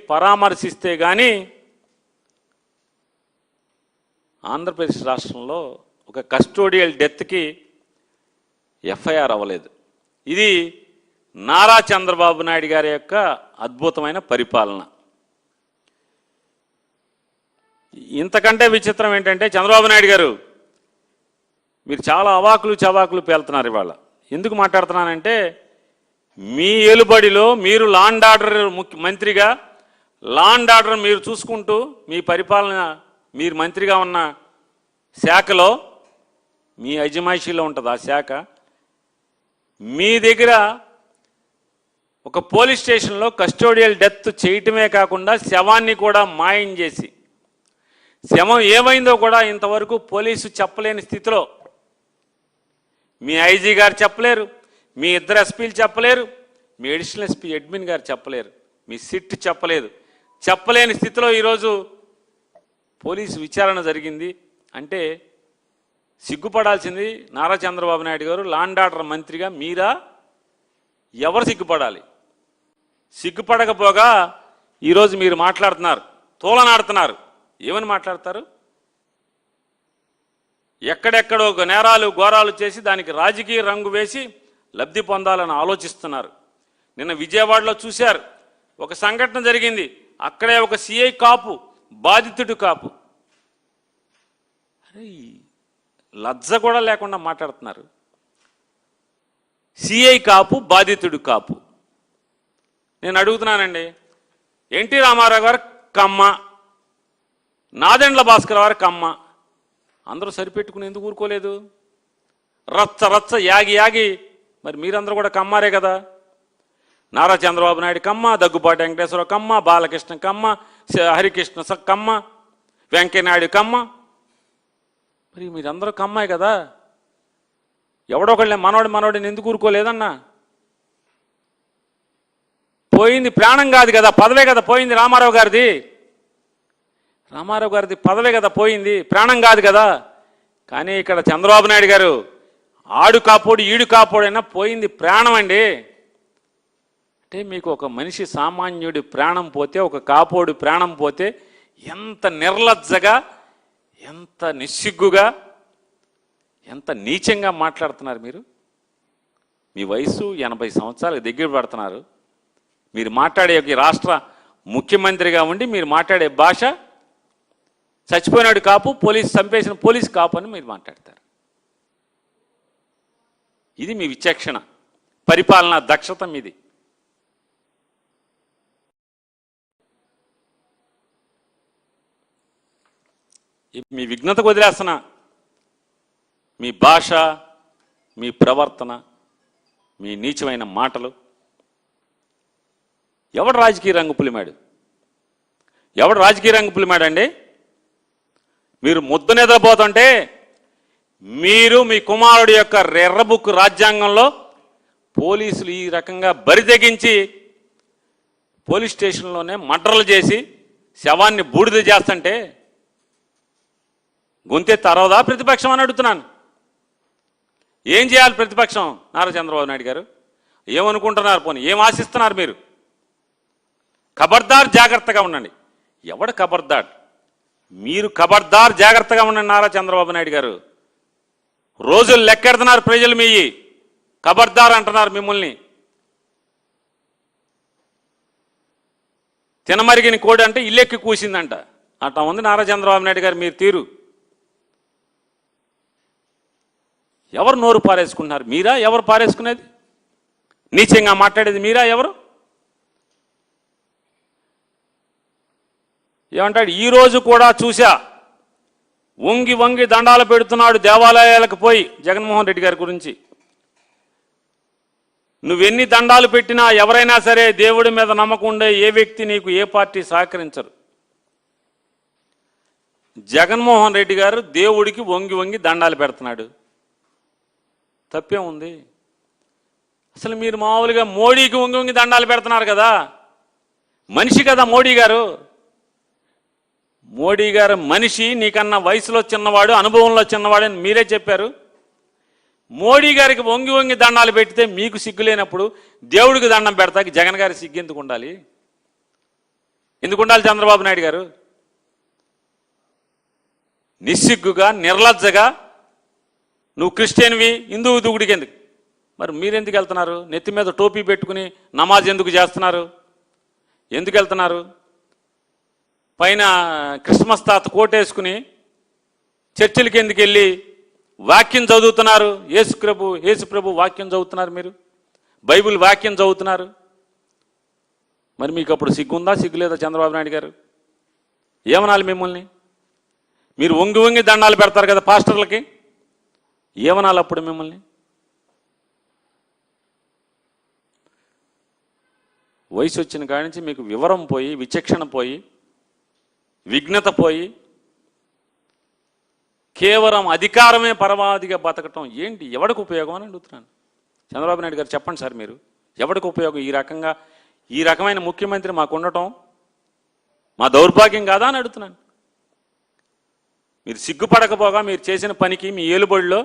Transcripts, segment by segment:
పరామర్శిస్తే కానీ ఆంధ్రప్రదేశ్ రాష్ట్రంలో ఒక కస్టోడియల్ డెత్కి ఎఫ్ఐఆర్ అవ్వలేదు. ఇది నారా చంద్రబాబు నాయుడు గారి యొక్క అద్భుతమైన పరిపాలన. ఇంతకంటే విచిత్రం ఏంటంటే, చంద్రబాబు నాయుడు గారు మీరు చాలా అవాకులు చవాకులు పేలుతున్నారు ఇవాళ. ఎందుకు మాట్లాడుతున్నానంటే, మీ ఏలుబడిలో మీరు లాండ్ ఆర్డర్ మంత్రిగా లాండ్ ఆర్డర్ మీరు చూసుకుంటూ మీ పరిపాలన మీరు మంత్రిగా ఉన్న శాఖలో మీ అజమాయిషీలో ఉంటుంది ఆ శాఖ. మీ దగ్గర ఒక పోలీస్ స్టేషన్లో కస్టోడియల్ డెత్ చేయటమే కాకుండా శవాన్ని కూడా మాయం చేసి, శవం ఏమైందో కూడా ఇంతవరకు పోలీసు చెప్పలేని స్థితిలో, మీ ఐజీ గారు చెప్పలేరు, మీ ఇద్దరు ఎస్పీలు చెప్పలేరు, మీ అడిషనల్ ఎస్పీ అడ్మిన్ గారు చెప్పలేరు, మీ సిట్ చెప్పలేదు. చెప్పలేని స్థితిలో ఈరోజు పోలీసు విచారణ జరిగింది అంటే సిగ్గుపడాల్సింది నారా చంద్రబాబు నాయుడు గారు. లాండ్ ఆర్డర్ మంత్రిగా మీరా? ఎవరు సిగ్గుపడాలి? సిగ్గుపడకపోగా ఈరోజు మీరు మాట్లాడుతున్నారు, తోలనాడుతున్నారు. ఏమని మాట్లాడతారు? ఎక్కడెక్కడో నేరాలు ఘోరాలు చేసి దానికి రాజకీయ రంగు వేసి లబ్ధి పొందాలని ఆలోచిస్తున్నారు. నిన్న విజయవాడలో చూశారు, ఒక సంఘటన జరిగింది. అక్కడే ఒక సిఐ కాపు, బాధితుడు కాపు. అరే, లజ్జ కూడా లేకుండా మాట్లాడుతున్నారు. సిఐ కాపు, బాధితుడు కాపు. నేను అడుగుతున్నానండి, ఎన్టీ రామారావు గారు కమ్మ, నాదెండ్ల భాస్కర్ గారు కమ్మ, అందరూ సరిపెట్టుకుని ఎందుకు ఊరుకోలేదు? రచ్చ రచ్చ యాగి యాగి మరి మీరందరూ కూడా కమ్మారే కదా. నారా చంద్రబాబు నాయుడు కమ్మ, దగ్గుబాటి వెంకటేశ్వరరావు కమ్మ, బాలకృష్ణ కమ్మ, హరికృష్ణ కమ్మ, వెంకయ్యనాయుడు కమ్మ. మరి మీరందరూ కమ్మాయి కదా. ఎవడొకళ్ళే మనోడిని ఎందుకు ఊరుకోలేదన్నా? పోయింది ప్రాణం కాదు కదా, పదవే కదా పోయింది. రామారావు గారిది పదవే కదా పోయింది, ప్రాణం కాదు కదా. కానీ ఇక్కడ చంద్రబాబు నాయుడు గారు ఆడు కాపోడు ఈడు కాపోడైనా పోయింది ప్రాణం అండి. అంటే మీకు ఒక మనిషి సామాన్యుడి ప్రాణం పోతే, ఒక కాపోడు ప్రాణం పోతే ఎంత నిర్లజ్జగా, ఎంత నిస్సిగ్గుగా, ఎంత నీచంగా మాట్లాడుతున్నారు మీరు. మీ వయసు 80 సంవత్సరాలకు దగ్గర పడుతున్నారు. మీరు మాట్లాడే రాష్ట్ర ముఖ్యమంత్రిగా ఉండి మీరు మాట్లాడే భాష చచ్చిపోయినాడు కాపు, పోలీసు చంపేసిన పోలీసు కాపు అని మీరు మాట్లాడతారు. ఇది మీ విచక్షణ, పరిపాలనా దక్షత మీది. మీ విఘ్నతకు వదిలేస్తున్నా. మీ భాష, మీ ప్రవర్తన, మీ నీచమైన మాటలు. ఎవడు రాజకీయ రంగు పులిమాడండి? మీరు ముద్ద నిద్రపోతుంటే మీరు మీ కుమారుడి యొక్క ఎర్రబుక్ రాజ్యాంగంలో పోలీసులు ఈ రకంగా బరితెగించి పోలీస్ స్టేషన్లోనే మర్డర్లు చేసి శవాన్ని బూడిద చేస్తుంటే గొంతె తరవదా ప్రతిపక్షం అని అడుగుతున్నాను. ఏం చేయాలి ప్రతిపక్షం? నారా చంద్రబాబు నాయుడు గారు ఏమనుకుంటున్నారు? పోనీ ఏం ఆశిస్తున్నారు మీరు? ఖబర్దార్, జాగ్రత్తగా ఉండండి. ఎవడు ఖబర్దార్? మీరు ఖబర్దార్, జాగ్రత్తగా ఉండండి. నారా చంద్రబాబు నాయుడు గారు రోజులు లెక్కెడుతున్నారు ప్రజలు. మీ ఖబర్దార్ అంటున్నారు మిమ్మల్ని. తినమరిగిన కోడి అంటే ఇల్లెక్కి కూసిందంట. అట్లా ఉంది నారా చంద్రబాబు నాయుడు గారు మీరు తీరు. ఎవరు నోరు పారేసుకుంటున్నారు? మీరా? ఎవరు పారేసుకునేది? నీచంగా మాట్లాడేది మీరా? ఎవరు? ఏమంటాడు? ఈరోజు కూడా చూసా, వంగి వంగి దండాలు పెడుతున్నాడు దేవాలయాలకు పోయి జగన్మోహన్ రెడ్డి గారి గురించి. నువ్వెన్ని దండాలు పెట్టినా ఎవరైనా సరే దేవుడి మీద నమ్మకం ఉండే ఏ వ్యక్తి నీకు ఏ పార్టీ సహకరించరు. జగన్మోహన్ రెడ్డి గారు దేవుడికి వంగి వంగి దండాలు పెడుతున్నాడు. తప్పే ఉంది? అసలు మీరు మామూలుగా మోడీకి వంగి వంగి దండాలు పెడుతున్నారు కదా. మనిషి కదా మోడీ గారు. మోడీ గారు మనిషి, నీకన్నా వయసులో చిన్నవాడు, అనుభవంలో చిన్నవాడు అని మీరే చెప్పారు. మోడీ గారికి వంగి వంగి దండాలు పెడితే మీకు సిగ్గు లేనప్పుడు దేవుడికి దండం పెడతాకి జగన్ గారి సిగ్గు ఎందుకు ఉండాలి? ఎందుకు ఉండాలి చంద్రబాబు నాయుడు గారు? నిస్సిగ్గుగా, నిర్లజ్జగా నువ్వు క్రిస్టియన్వి, హిందువు దూకుడికి ఎందుకు? మరి మీరెందుకు వెళ్తున్నారు? నెత్తి మీద టోపీ పెట్టుకుని నమాజ్ ఎందుకు చేస్తున్నారు? ఎందుకు వెళ్తున్నారు? పైన క్రిస్మస్ తాత కోటేసుకుని చర్చిలకి ఎందుకు వెళ్ళి వాక్యం చదువుతున్నారు? యేసు ప్రభు వాక్యం చదువుతున్నారు, మీరు బైబిల్ వాక్యం చదువుతున్నారు. మరి మీకు అప్పుడు సిగ్గుందా, సిగ్గు లేదా చంద్రబాబు నాయుడు గారు? ఏమనాలి మిమ్మల్ని? మీరు వంగి వంగి దండాలు పెడతారు కదా పాస్టర్లకి, ఏమనాలి అప్పుడు మిమ్మల్ని? వయసు వచ్చిన కాడి నుంచి మీకు వివరం పోయి, విచక్షణ పోయి, విఘ్నత పోయి, కేవలం అధికారమే పరమావధిగా బతకటం ఏంటి? ఎవరికి ఉపయోగం అని అడుగుతున్నాను. చంద్రబాబు నాయుడు గారు చెప్పండి సార్, మీరు ఎవరికి ఉపయోగం? ఈ రకమైన ముఖ్యమంత్రి మాకు ఉండటం మా దౌర్భాగ్యం కాదా అని అడుగుతున్నాను. మీరు సిగ్గుపడకపోగా మీరు చేసిన పనికి మీ ఏలుబడిలో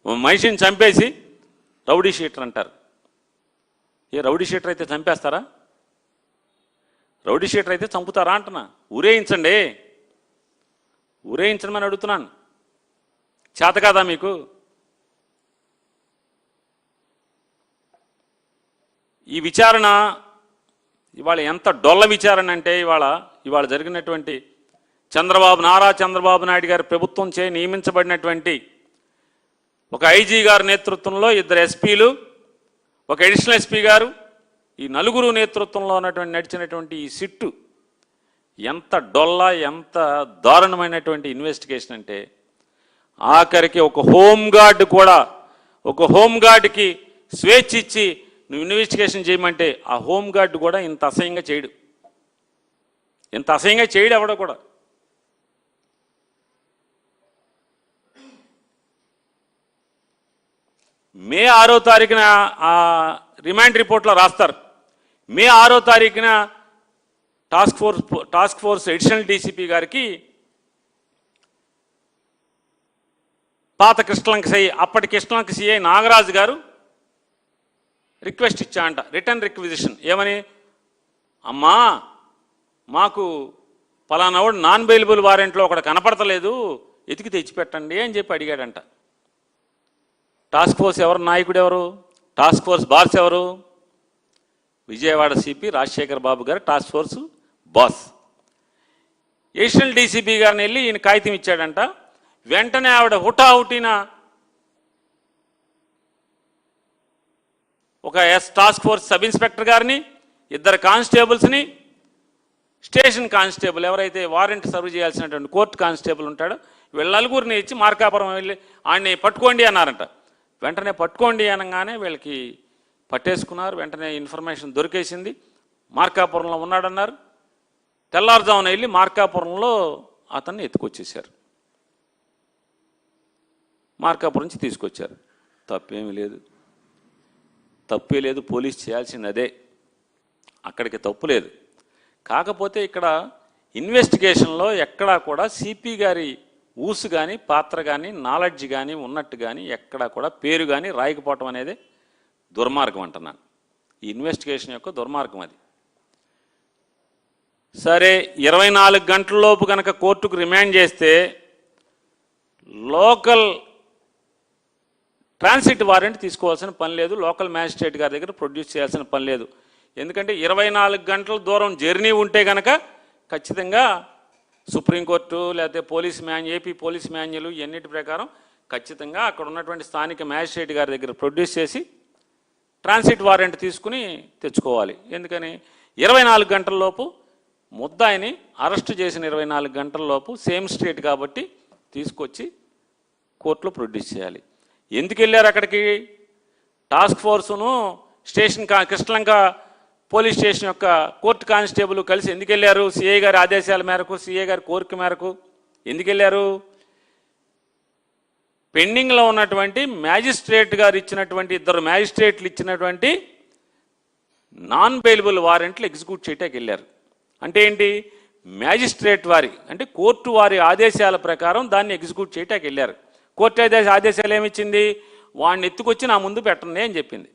మనిషిని చంపేసి రౌడీ షీటర్ అంటారు. ఏ రౌడీ షీటర్ అయితే చంపేస్తారా? రౌడీ షీటర్ అయితే చంపుతారా అంటున్నా. ఊరేయించండి, ఊరేయించమని అడుగుతున్నాను. చేత కాదా మీకు? ఈ విచారణ ఇవాళ ఎంత డొల్ల విచారణ అంటే, ఇవాళ జరిగినటువంటి నారా చంద్రబాబు నాయుడు గారి ప్రభుత్వం చే నియమించబడినటువంటి ఒక ఐజీ గారి నేతృత్వంలో 2 ఎస్పీలు, ఒక అడిషనల్ ఎస్పీ గారు, ఈ 4 నేతృత్వంలో నడిచినటువంటి ఈ సిట్టు ఎంత డొల్ల, ఎంత దారుణమైనటువంటి ఇన్వెస్టిగేషన్ అంటే, ఆఖరికి ఒక హోంగార్డ్కి స్వేచ్ఛ ఇచ్చి నువ్వు ఇన్వెస్టిగేషన్ చేయమంటే ఆ హోంగార్డ్ కూడా ఇంత అసహ్యంగా చేయడు. ఎవడో కూడా. మే 6వ తారీఖున ఆ రిమాండ్ రిపోర్ట్లో రాస్తారు. మే 6వ తారీఖున టాస్క్ ఫోర్స్ అడిషనల్ డీసీపీ గారికి పాత కృష్ణలంక సిఐ, అప్పటి కృష్ణలంక సిఐ నాగరాజు గారు రిక్వెస్ట్ ఇచ్చాయంట, రిటర్న్ రిక్విజిషన్. ఏమని? అమ్మా, మాకు పలానావాడు నాన్ బెయిలబుల్ వారెంట్లో ఒకటి కనపడతలేదు, ఎతికి తెచ్చిపెట్టండి అని చెప్పి అడిగాడంట. టాస్క్ ఫోర్స్ నాయకుడు ఎవరు? టాస్క్ ఫోర్స్ బాస్ ఎవరు? విజయవాడ సిపి రాజశేఖర్ బాబు గారు task force boss. Additional DCP గారిని వెళ్ళి ఈయన కాగితం ఇచ్చాడంట. వెంటనే ఆవిడ హుటాహుటిన ఒక టాస్క్ ఫోర్స్ సబ్ ఇన్స్పెక్టర్ గారిని, 2 కానిస్టేబుల్స్ని, స్టేషన్ కానిస్టేబుల్ ఎవరైతే వారెంట్ సర్వ్ చేయాల్సినటువంటి కోర్టు కానిస్టేబుల్ ఉంటాడో, వీళ్ళ 4గురిని ఇచ్చి మార్కాపురం వెళ్ళి ఆయన్ని పట్టుకోండి అన్నారంట. వెంటనే పట్టుకోండి అనగానే వీళ్ళకి పట్టేసుకున్నారు. వెంటనే ఇన్ఫర్మేషన్ దొరికేసింది, మార్కాపురంలో ఉన్నాడన్నారు. తెల్లారుజామున వెళ్ళి మార్కాపురంలో అతన్ని ఎత్తుకొచ్చేశారు. మార్కాపురం నుంచి తీసుకొచ్చారు. తప్పేమీ లేదు, తప్పే లేదు. పోలీస్ చేయాల్సింది అదే, అక్కడికి తప్పు లేదు. కాకపోతే ఇక్కడ ఇన్వెస్టిగేషన్లో ఎక్కడా కూడా సిపి గారి ఊసు కానీ, పాత్ర కానీ, నాలెడ్జ్ కానీ ఉన్నట్టు కానీ ఎక్కడా కూడా పేరు కానీ రాయకపోవటం అనేది దుర్మార్గం అంటున్నాను. ఈ ఇన్వెస్టిగేషన్ యొక్క దుర్మార్గం అది. సరే, 24 గంటలలోపు కనుక కోర్టుకు రిమాండ్ చేస్తే లోకల్ ట్రాన్సిట్ వారెంట్ తీసుకోవాల్సిన పని లేదు, లోకల్ మ్యాజిస్ట్రేట్ గారి దగ్గర ప్రొడ్యూస్ చేయాల్సిన పని లేదు. ఎందుకంటే 24 గంటల దూరం జర్నీ ఉంటే కనుక ఖచ్చితంగా సుప్రీంకోర్టు లేకపోతే ఏపీ పోలీస్ మాన్యువల్ ఇవన్నిటి ప్రకారం ఖచ్చితంగా అక్కడ ఉన్నటువంటి స్థానిక మ్యాజిస్ట్రేట్ గారి దగ్గర ప్రొడ్యూస్ చేసి ట్రాన్సిట్ వారెంట్ తీసుకుని తెచ్చుకోవాలి. ఎందుకని 24 గంటలలోపు ముద్దాయిని అరెస్ట్ చేసిన 24 గంటలలోపు సేమ్ స్టేట్ కాబట్టి తీసుకొచ్చి కోర్టులో ప్రొడ్యూస్ చేయాలి. ఎందుకు వెళ్ళారు అక్కడికి? టాస్క్ ఫోర్సును స్టేషన్ కృష్ణలంక పోలీస్ స్టేషన్ యొక్క కోర్టు కానిస్టేబుల్ కలిసి ఎందుకు వెళ్ళారు? సిఐ గారి ఆదేశాల మేరకు, సిఐ గారి కోరిక మేరకు ఎందుకు వెళ్ళారు? పెండింగ్లో ఉన్నటువంటి మ్యాజిస్ట్రేట్ గారు ఇచ్చినటువంటి 2 మ్యాజిస్ట్రేట్లు ఇచ్చినటువంటి నాన్ బెయిలబుల్ వారెంట్లు ఎగ్జిక్యూట్ చేయటానికి వెళ్ళారు. అంటే ఏంటి? మ్యాజిస్ట్రేట్ వారి అంటే కోర్టు వారి ఆదేశాల ప్రకారం దాన్ని ఎగ్జిక్యూట్ చేయటానికి వెళ్ళారు. కోర్టు ఆదేశాలు ఏమిచ్చింది? వాడిని ఎత్తుకొచ్చి నా ముందు పెట్టండి అని చెప్పింది.